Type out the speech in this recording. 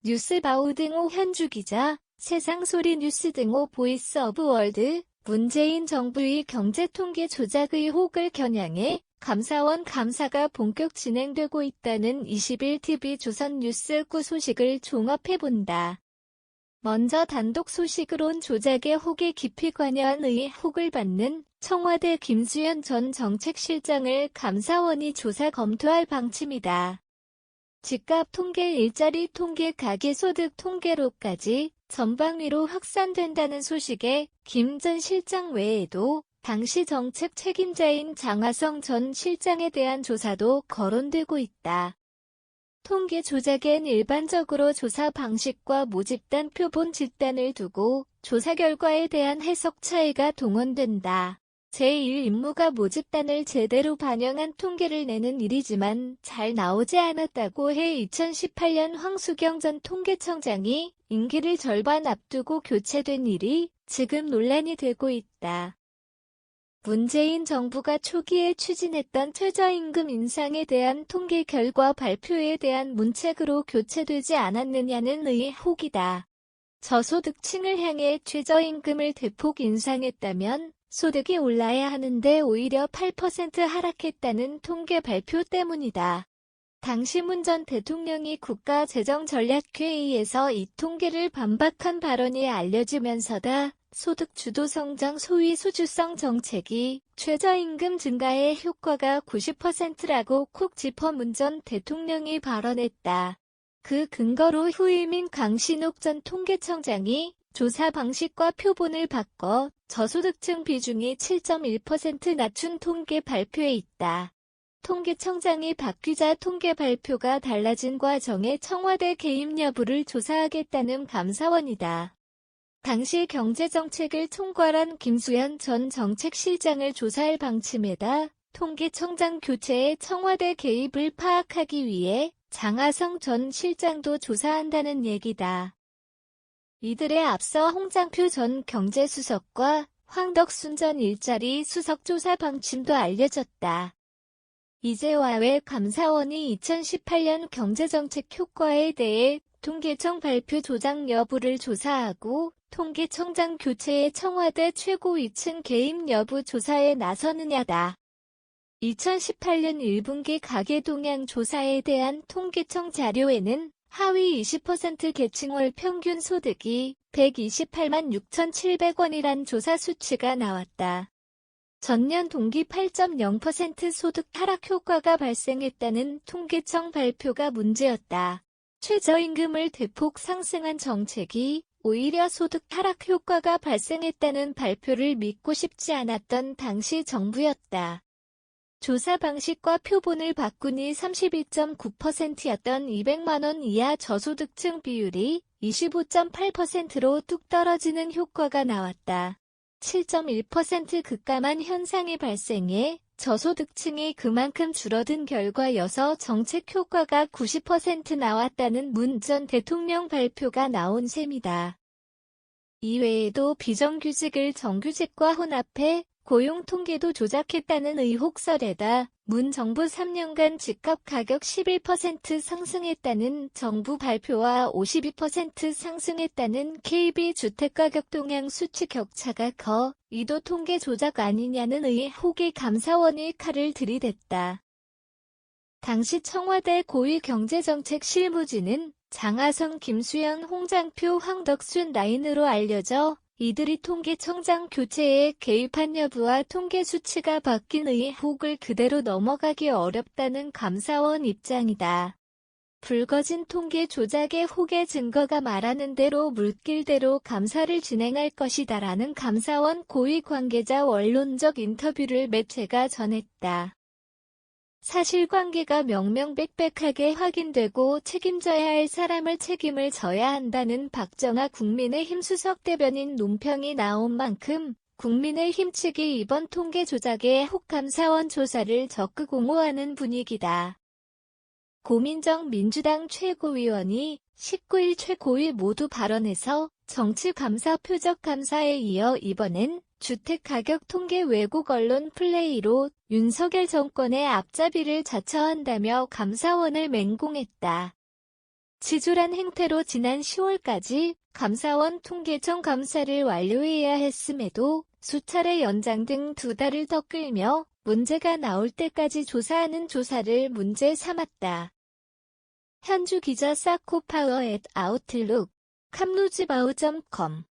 뉴스바우 등호 현주기자, 세상소리 뉴스 등호 보이스 오브 월드, 문재인 정부의 경제통계 조작 의혹을 겨냥해 감사원 감사가 본격 진행되고 있다는 21TV 조선뉴스9 소식을 종합해본다. 먼저 단독 소식으론 조작의 혹에 깊이 관여한 의혹을 받는 청와대 김수현 전 정책실장을 감사원이 조사 검토할 방침이다. 집값 통계, 일자리 통계, 가계소득 통계로까지 전방위로 확산된다는 소식에 김 전 실장 외에도 당시 정책 책임자인 장하성 전 실장에 대한 조사도 거론되고 있다. 통계 조작엔 일반적으로 조사 방식과 모집단 표본 집단을 두고 조사 결과에 대한 해석 차이가 동원된다. 제1 임무가 모집단을 제대로 반영한 통계를 내는 일이지만 잘 나오지 않았다고 해 2018년 황수경 전 통계청장이 임기를 절반 앞두고 교체된 일이 지금 논란이 되고 있다. 문재인 정부가 초기에 추진했던 최저임금 인상에 대한 통계 결과 발표에 대한 문책으로 교체되지 않았느냐는 의혹이다. 저소득층을 향해 최저임금을 대폭 인상했다면 소득이 올라야 하는데 오히려 8% 하락했다는 통계 발표 때문이다. 당시 문 전 대통령이 국가재정전략회의에서 이 통계를 반박한 발언이 알려지면서다. 소득 주도 성장 소위 수주성 정책이 최저임금 증가의 효과가 90%라고 콕 짚어 문 전 대통령이 발언했다. 그 근거로 후임인 강신옥 전 통계청장이 조사 방식과 표본을 바꿔 저소득층 비중이 7.1% 낮춘 통계 발표에 있다. 통계청장이 바뀌자 통계 발표가 달라진 과정에 청와대 개입 여부를 조사하겠다는 감사원이다. 당시 경제정책을 총괄한 김수현 전 정책실장을 조사할 방침에다 통계청장 교체에 청와대 개입을 파악하기 위해 장하성 전 실장도 조사한다는 얘기다. 이들에 앞서 홍장표 전 경제수석과 황덕순 전 일자리 수석 조사 방침도 알려졌다. 이제와 외 감사원이 2018년 경제정책 효과에 대해 통계청 발표 조작 여부를 조사하고 통계청장 교체에 청와대 최고위층 개입 여부 조사에 나서느냐다. 2018년 1분기 가계동향 조사에 대한 통계청 자료에는 하위 20% 계층월 평균 소득이 128만 6,700원이란 조사 수치가 나왔다. 전년 동기 8.0% 소득 하락 효과가 발생했다는 통계청 발표가 문제였다. 최저임금을 대폭 상승한 정책이 오히려 소득 하락 효과가 발생했다는 발표를 믿고 싶지 않았던 당시 정부였다. 조사 방식과 표본을 바꾸니 32.9%였던 200만원 이하 저소득층 비율이 25.8%로 뚝 떨어지는 효과가 나왔다. 7.1% 급감한 현상이 발생해 저소득층이 그만큼 줄어든 결과여서 정책 효과가 90% 나왔다는 문 전 대통령 발표가 나온 셈이다. 이외에도 비정규직을 정규직과 혼합해 고용 통계도 조작했다는 의혹설에다 문 정부 3년간 집값 가격 11% 상승했다는 정부 발표와 52% 상승했다는 KB 주택가격 동향 수치 격차가 커 이도 통계 조작 아니냐는 의혹에 감사원이 칼을 들이댔다. 당시 청와대 고위 경제정책 실무진은 장하성, 김수현, 홍장표, 황덕순 라인으로 알려져 이들이 통계청장 교체에 개입한 여부와 통계 수치가 바뀐 의혹을 그대로 넘어가기 어렵다는 감사원 입장이다. 불거진 통계 조작의 혹의 증거가 말하는 대로 물길대로 감사를 진행할 것이다라는 감사원 고위 관계자 원론적 인터뷰를 매체가 전했다. 사실관계가 명명백백하게 확인되고 책임져야 할 사람을 책임을 져야 한다는 박정아 국민의힘 수석 대변인 논평이 나온 만큼 국민의힘 측이 이번 통계 조작의 혹 감사원 조사를 적극 옹호하는 분위기다. 고민정 민주당 최고위원이 19일 최고위 모두 발언에서 정치감사 표적감사에 이어 이번엔 주택가격 통계 왜곡 언론 플레이로 윤석열 정권의 앞잡이를 자처한다며 감사원을 맹공했다. 치졸한 행태로 지난 10월까지 감사원 통계청 감사를 완료해야 했음에도 수차례 연장 등 2달을 더 끌며 문제가 나올 때까지 조사하는 조사를 문제 삼았다. 현주 기자 사코파워 @아웃룩, 캄루즈바우.com